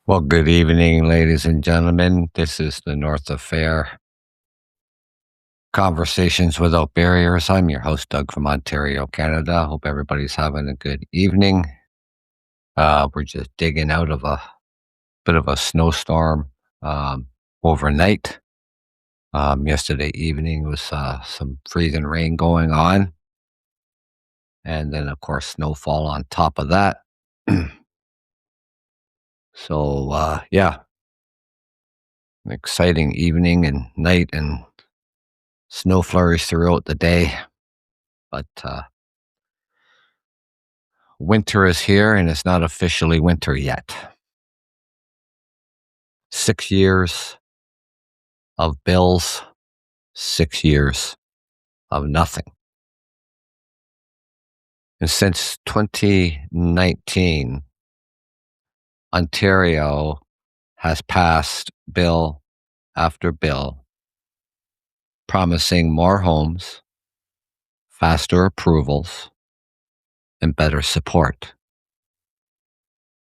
Well, good evening, ladies and gentlemen. This is the North Affair Conversations Without Barriers. I'm your host, Doug from Ontario, Canada. Hope everybody's having a good evening. We're just digging out of a bit of a snowstorm overnight. Yesterday evening was some freezing rain going on, and then, of course, snowfall on top of that. Yeah, an exciting evening and night and snow flurries throughout the day. But winter is here and it's not officially winter yet. 6 years of bills, 6 years of nothing. And since 2019, Ontario has passed bill after bill promising more homes, faster approvals, and better support.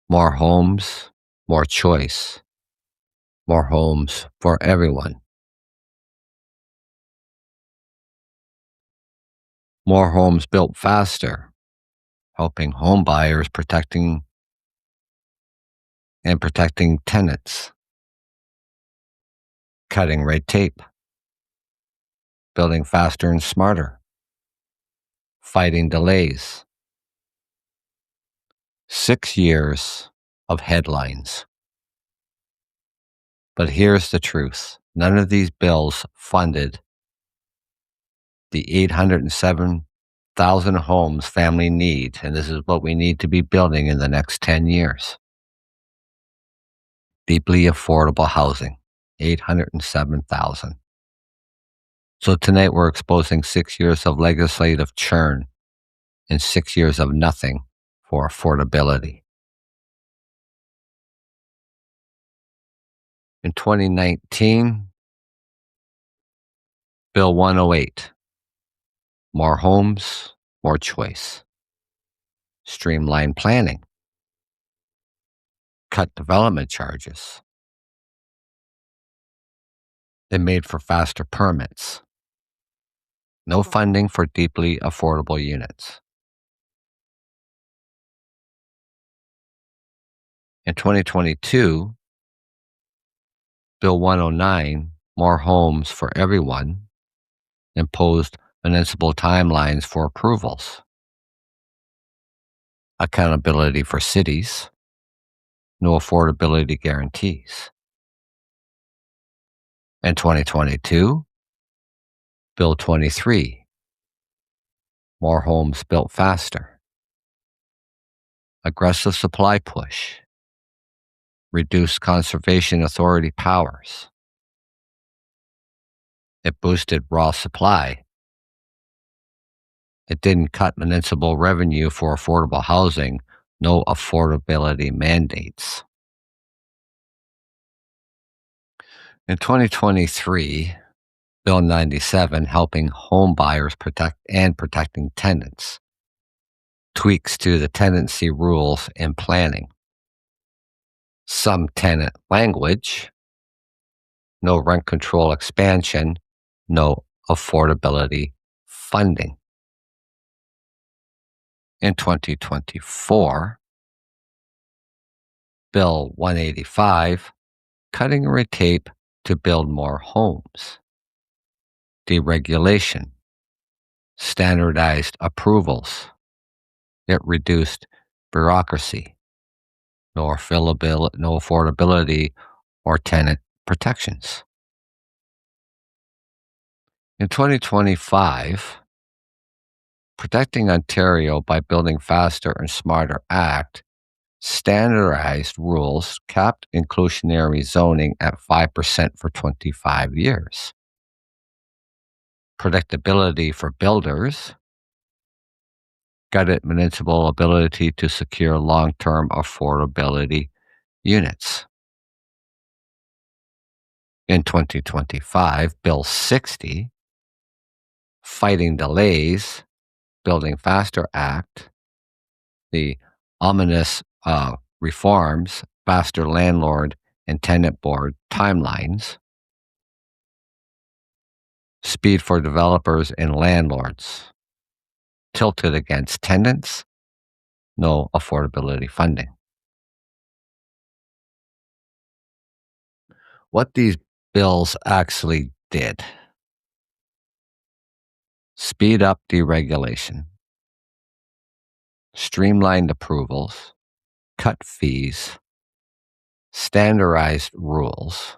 More homes, more choice, more homes for everyone. More homes built faster, helping home buyers protecting tenants, cutting red tape, building faster and smarter, fighting delays. 6 years of headlines. But here's the truth. None of these bills funded the 807,000 homes family need, and this is what we need to be building in the next 10 years. Deeply affordable housing, 807,000. So tonight we're exposing 6 years of legislative churn and 6 years of nothing for affordability. In 2019, Bill 108, more homes, more choice. Streamline planning. Cut development charges. They made for faster permits. No funding for deeply affordable units. In 2022, Bill 109, more homes for everyone, imposed municipal timelines for approvals. Accountability for cities. No affordability guarantees. In 2022, Bill 23, more homes built faster. Aggressive supply push. Reduced conservation authority powers. It boosted raw supply. It didn't cut municipal revenue for affordable housing. No affordability mandates. In 2023, Bill 97, helping home buyers protecting tenants. Tweaks to the tenancy rules and planning. Some tenant language. No rent control expansion. No affordability funding. In 2024, Bill 185, cutting red tape to build more homes. Deregulation. Standardized approvals. It reduced bureaucracy. No affordability or tenant protections. In 2025, Protecting Ontario by Building Faster and Smarter Act standardized rules capped inclusionary zoning at 5% for 25 years. Predictability for builders. Gutted municipal ability to secure long-term affordability units. In 2025, Bill 60, Fighting Delays, Building Faster Act, the ominous reforms faster landlord and tenant board timelines, speed for developers and landlords, tilted against tenants, no affordability funding. What these bills actually did: speed up deregulation, streamlined approvals, cut fees, standardized rules,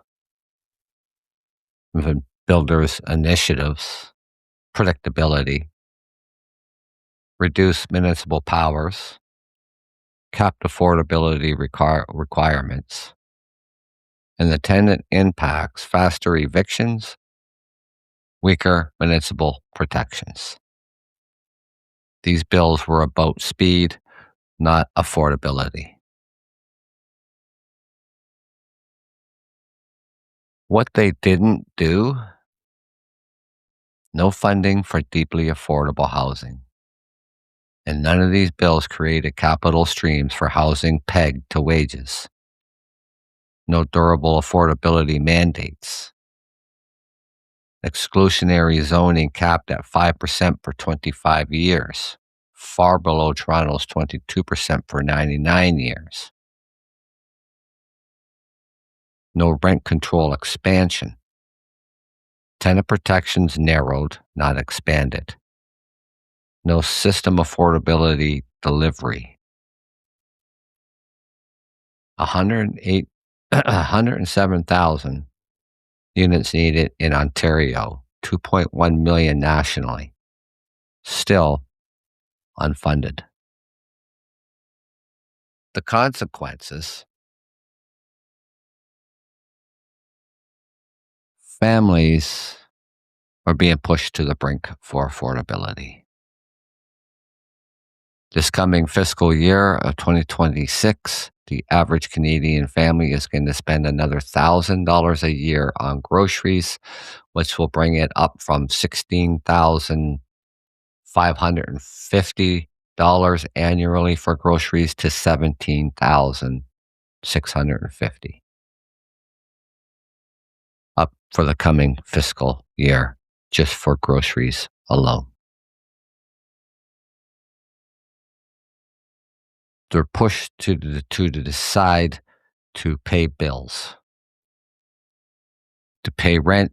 even builders' initiatives, predictability, reduce municipal powers, capped affordability requirements, and the tenant impacts: faster evictions, weaker municipal protections. These bills were about speed, not affordability. What they didn't do: no funding for deeply affordable housing. And none of these bills created capital streams for housing pegged to wages. No durable affordability mandates. Exclusionary zoning capped at 5% for 25 years, far below Toronto's 22% for 99 years. No rent control expansion. Tenant protections narrowed, not expanded. No system affordability delivery. 107,000 units needed in Ontario, 2.1 million nationally, still unfunded. The consequences: families are being pushed to the brink for affordability. This coming fiscal year of 2026, the average Canadian family is going to spend another $1,000 a year on groceries, which will bring it up from $16,550 annually for groceries to $17,650 up for the coming fiscal year, just for groceries alone. They're pushed to decide to pay bills, to pay rent,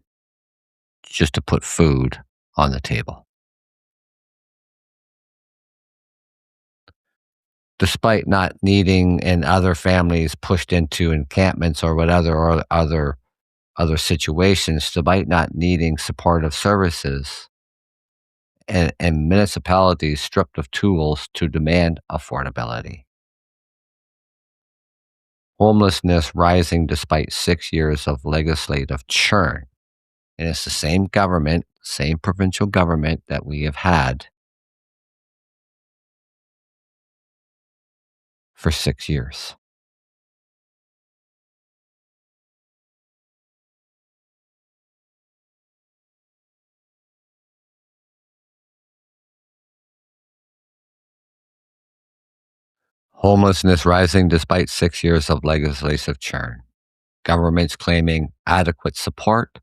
just to put food on the table. Despite not needing, and other families pushed into encampments or whatever, or other situations, despite not needing supportive services, and municipalities stripped of tools to demand affordability. Homelessness rising despite 6 years of legislative churn. And it's the same government, same provincial government that we have had for 6 years. Homelessness rising despite 6 years of legislative churn. Governments claiming adequate support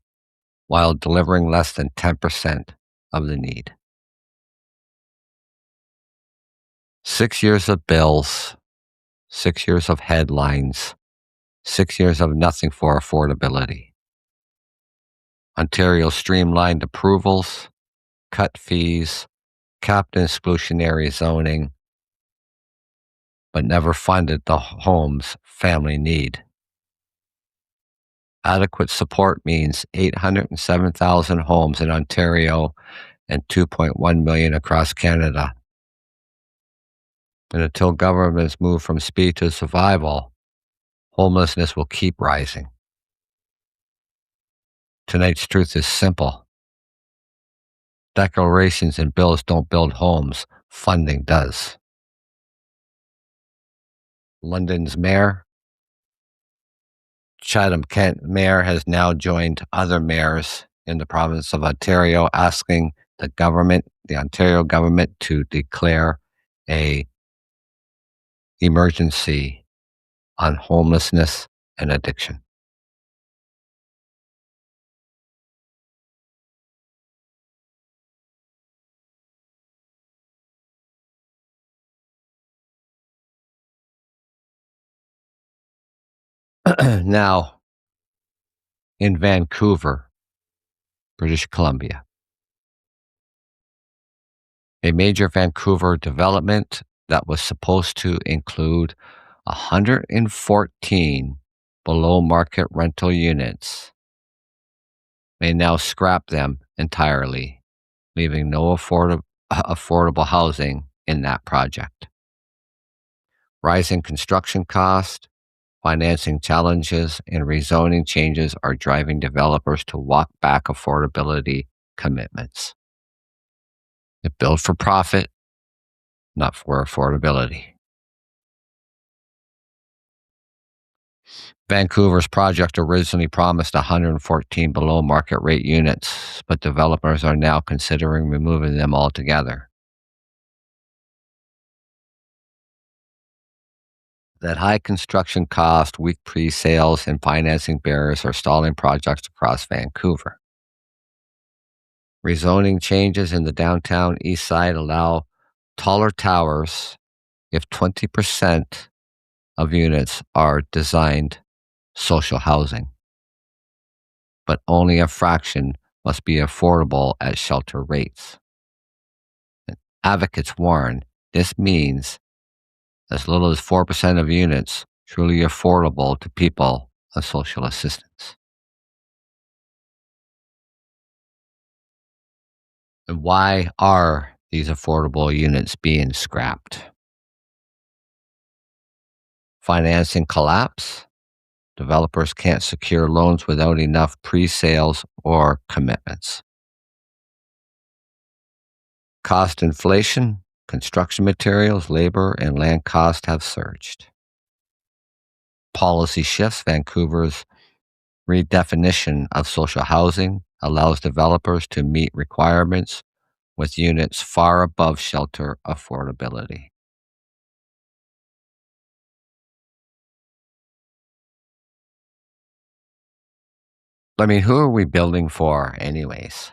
while delivering less than 10% of the need. 6 years of bills, 6 years of headlines, 6 years of nothing for affordability. Ontario streamlined approvals, cut fees, capped exclusionary zoning, but never funded the homes family need. Adequate support means 807,000 homes in Ontario and 2.1 million across Canada. And until governments move from speed to survival, homelessness will keep rising. Tonight's truth is simple. Declarations and bills don't build homes, funding does. London's mayor, Chatham-Kent mayor, has now joined other mayors in the province of Ontario, asking the Ontario government, to declare a emergency on homelessness and addiction. Now, in Vancouver, British Columbia, a major Vancouver development that was supposed to include 114 below market rental units may now scrap them entirely, leaving no affordable housing in that project. Rising construction costs, financing challenges, and rezoning changes are driving developers to walk back affordability commitments. They build for profit, not for affordability. Vancouver's project originally promised 114 below market rate units, but developers are now considering removing them altogether. That high construction cost, weak pre-sales, and financing barriers are stalling projects across Vancouver. Rezoning changes in the downtown east side allow taller towers if 20% of units are designed social housing, but only a fraction must be affordable at shelter rates. And advocates warn this means as little as 4% of units truly affordable to people on social assistance. And why are these affordable units being scrapped? Financing collapse. Developers can't secure loans without enough pre-sales or commitments. Cost inflation. Construction materials, labor, and land costs have surged. Policy shifts. Vancouver's redefinition of social housing allows developers to meet requirements with units far above shelter affordability. I mean, who are we building for, anyways?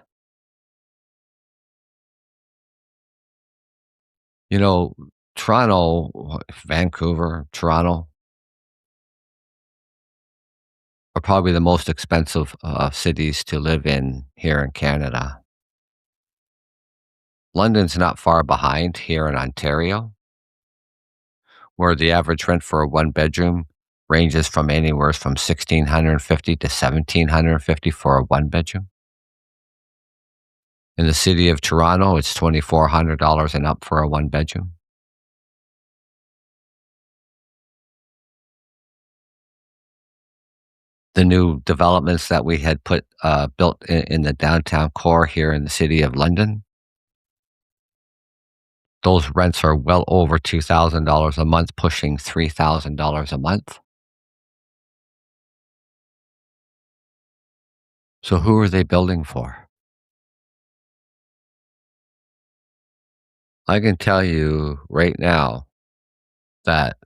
You know, Toronto, Vancouver, Toronto are probably the most expensive cities to live in here in Canada. London's not far behind here in Ontario, where the average rent for a one bedroom ranges from anywhere from 1,650 to 1,750 for a one bedroom. In the city of Toronto, it's $2,400 and up for a one bedroom. The new developments that we had built in the downtown core here in the city of London, those rents are well over $2,000 a month, pushing $3,000 a month. So who are they building for? I can tell you right now that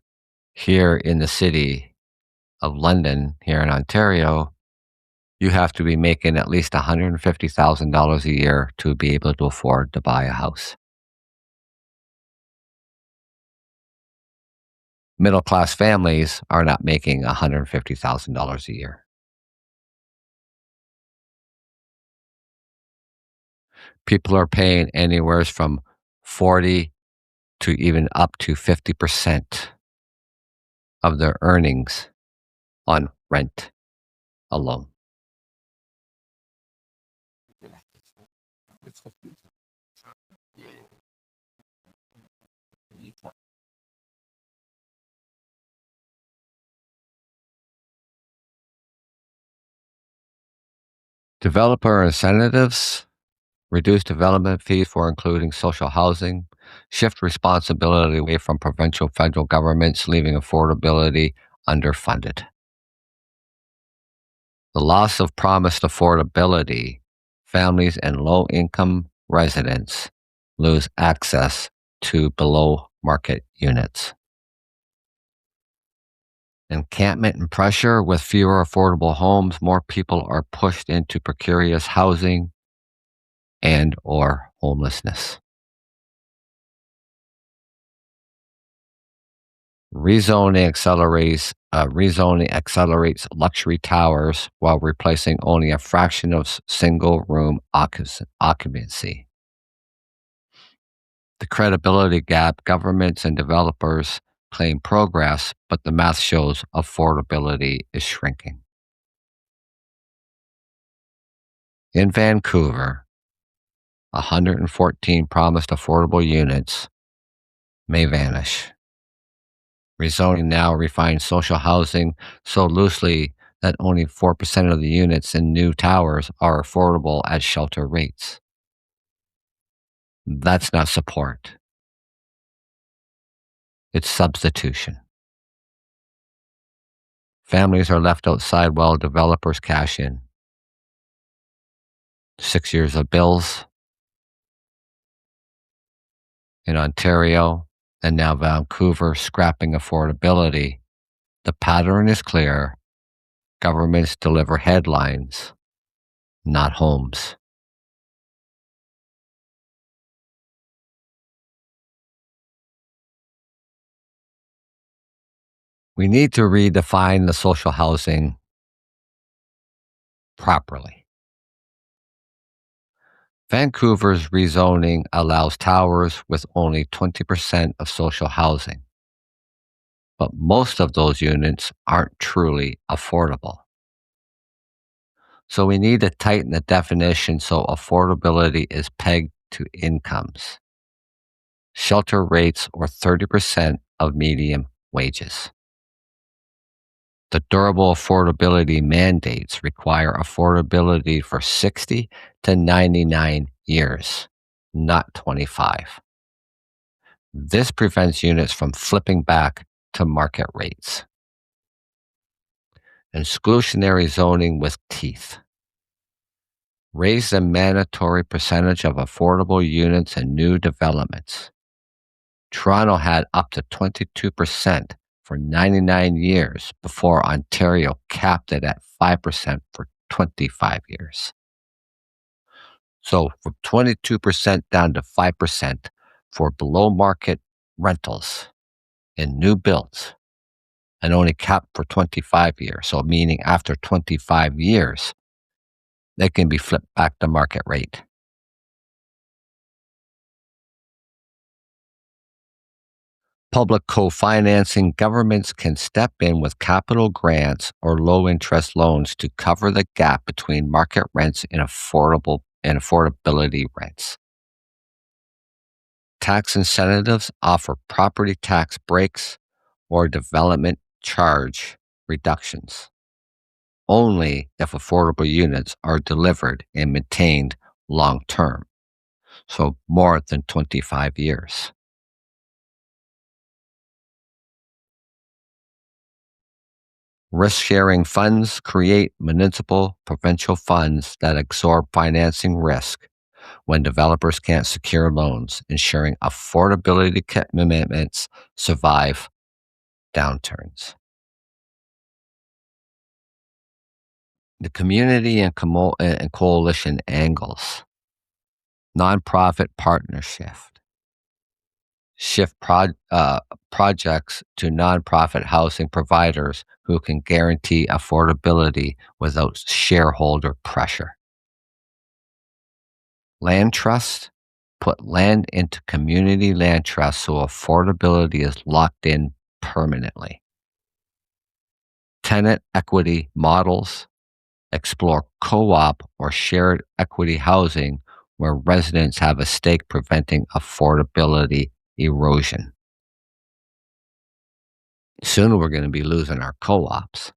here in the city of London, here in Ontario, you have to be making at least $150,000 a year to be able to afford to buy a house. Middle class families are not making $150,000 a year. People are paying anywhere from 40 to even up to 50% of their earnings on rent alone. Developer incentives, reduce development fees for including social housing, shift responsibility away from provincial federal governments, leaving affordability underfunded. The loss of promised affordability, families and low income residents lose access to below market units. Encampment and pressure. With fewer affordable homes, more people are pushed into precarious housing and or homelessness. Rezoning accelerates luxury towers while replacing only a fraction of single room occupancy. The credibility gap. Governments and developers claim progress, but the math shows affordability is shrinking. In Vancouver, 114 promised affordable units may vanish. Rezoning now refines social housing so loosely that only 4% of the units in new towers are affordable at shelter rates. That's not support, it's substitution. Families are left outside while developers cash in. 6 years of bills in Ontario and now Vancouver scrapping affordability. The pattern is clear. Governments deliver headlines, not homes. We need to redefine the social housing properly. Vancouver's rezoning allows towers with only 20% of social housing, but most of those units aren't truly affordable. So we need to tighten the definition so affordability is pegged to incomes, shelter rates, or 30% of median wages. The durable affordability mandates require affordability for 60 to 99 years, not 25. This prevents units from flipping back to market rates. Exclusionary zoning with teeth. Raise the mandatory percentage of affordable units in new developments. Toronto had up to 22% for 99 years before Ontario capped it at 5% for 25 years. So from 22% down to 5% for below market rentals in new builds and only capped for 25 years. So meaning after 25 years, they can be flipped back to market rate. Public co-financing. Governments can step in with capital grants or low-interest loans to cover the gap between market rents and affordability rents. Tax incentives. Offer property tax breaks or development charge reductions only if affordable units are delivered and maintained long term, so more than 25 years. Risk-sharing funds. Create municipal, provincial funds that absorb financing risk when developers can't secure loans, ensuring affordability commitments survive downturns. The community and coalition angles. Nonprofit partnership. Shift projects to nonprofit housing providers who can guarantee affordability without shareholder pressure. Land trust. Put land into community land trusts so affordability is locked in permanently. Tenant equity models. Explore co-op or shared equity housing where residents have a stake, preventing affordability erosion. Soon we're going to be losing our co-ops.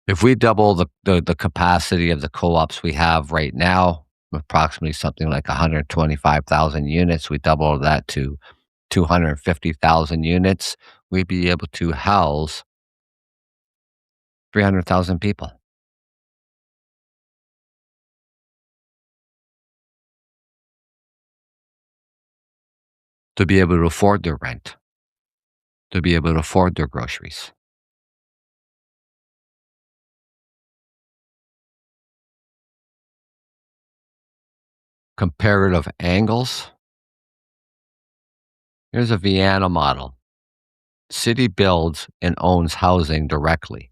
If we double the capacity of the co-ops we have right now, approximately something like 125,000 units, we double that to 250,000 units, we'd be able to house 300,000 people. to be able to afford their rent, to be able to afford their groceries. Comparative angles. Here's a Vienna model. City builds and owns housing directly,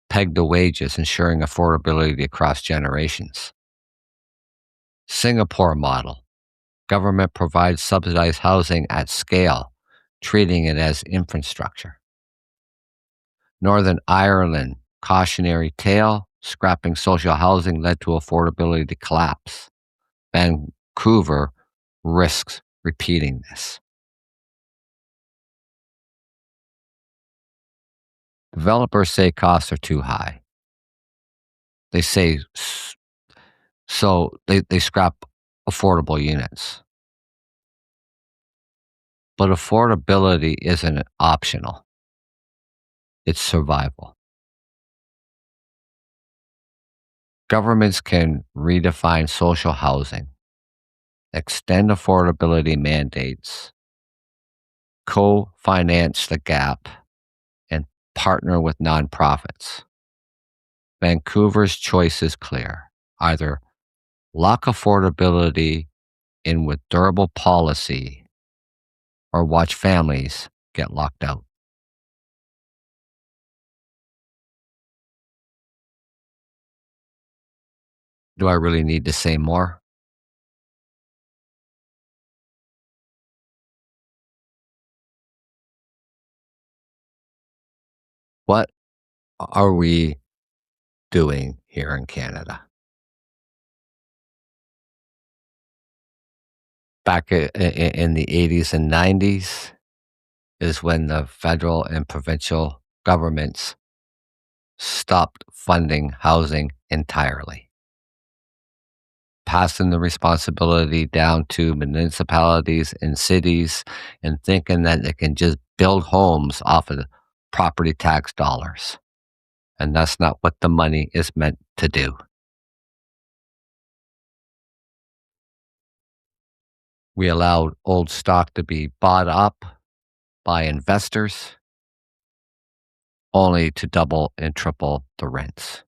pegged to wages, ensuring affordability across generations. Singapore model. Government provides subsidized housing at scale, treating it as infrastructure. Northern Ireland, cautionary tale, scrapping social housing led to affordability to collapse. Vancouver risks repeating this. Developers say costs are too high. They say so they scrap affordable units. But affordability isn't optional, it's survival. Governments can redefine social housing, extend affordability mandates, co finance the gap, and partner with nonprofits. Vancouver's choice is clear: either lock affordability in with durable policy or watch families get locked out. Do I really need to say more? What are we doing here in Canada? Back in the 80s and 90s is when the federal and provincial governments stopped funding housing entirely, passing the responsibility down to municipalities and cities and thinking that they can just build homes off of the property tax dollars. And that's not what the money is meant to do. We allowed old stock to be bought up by investors only to double and triple the rents.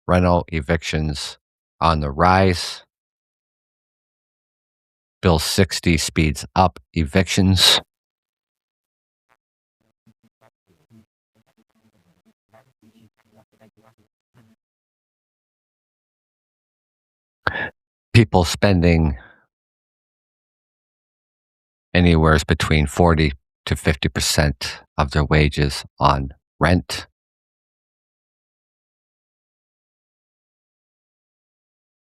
Rental evictions on the rise. Bill 60 speeds up evictions. People spending anywhere between 40 to 50% of their wages on rent.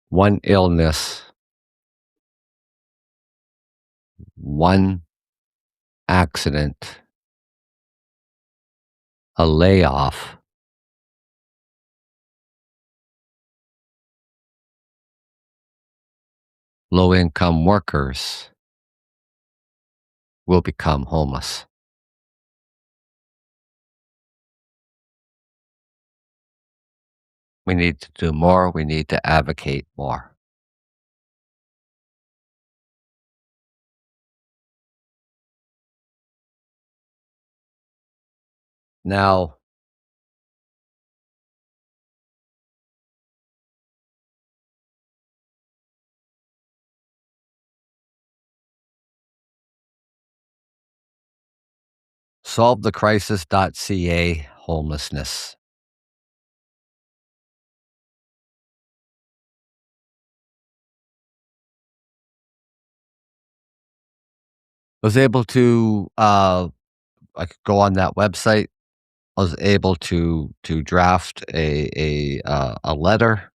One illness, one accident, a layoff, low-income workers will become homeless. We need to do more. We need to advocate more. Now, solvethecrisis.ca homelessness. Was able to I could go on that website. I was able to draft a letter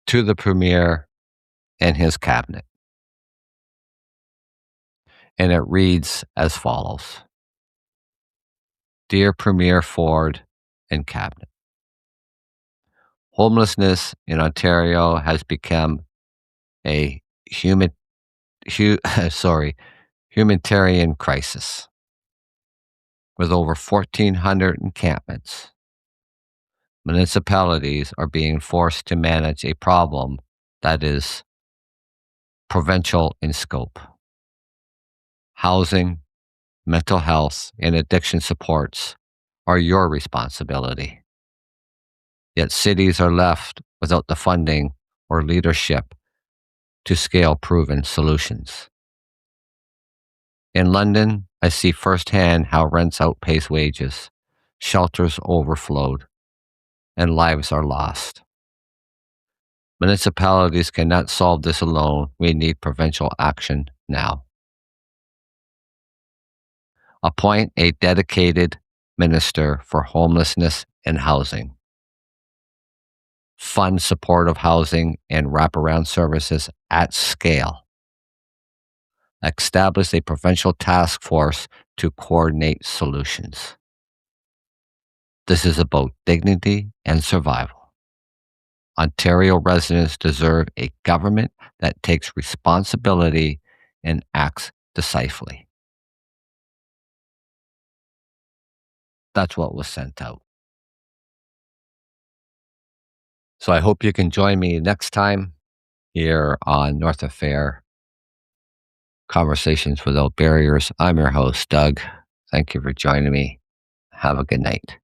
to the premier and his cabinet, and it reads as follows: Dear Premier Ford and Cabinet, homelessness in Ontario has become a sorry, humanitarian crisis. With over 1,400 encampments, municipalities are being forced to manage a problem that is provincial in scope. Housing, mental health, and addiction supports are your responsibility. Yet cities are left without the funding or leadership to scale proven solutions. In London, I see firsthand how rents outpace wages, shelters overflowed, and lives are lost. Municipalities cannot solve this alone. We need provincial action now. Appoint a dedicated minister for homelessness and housing. Fund supportive housing and wraparound services at scale. Establish a provincial task force to coordinate solutions. This is about dignity and survival. Ontario residents deserve a government that takes responsibility and acts decisively. That's what was sent out. So I hope you can join me next time here on North Affair Conversations Without Barriers. I'm your host, Doug. Thank you for joining me. Have a good night.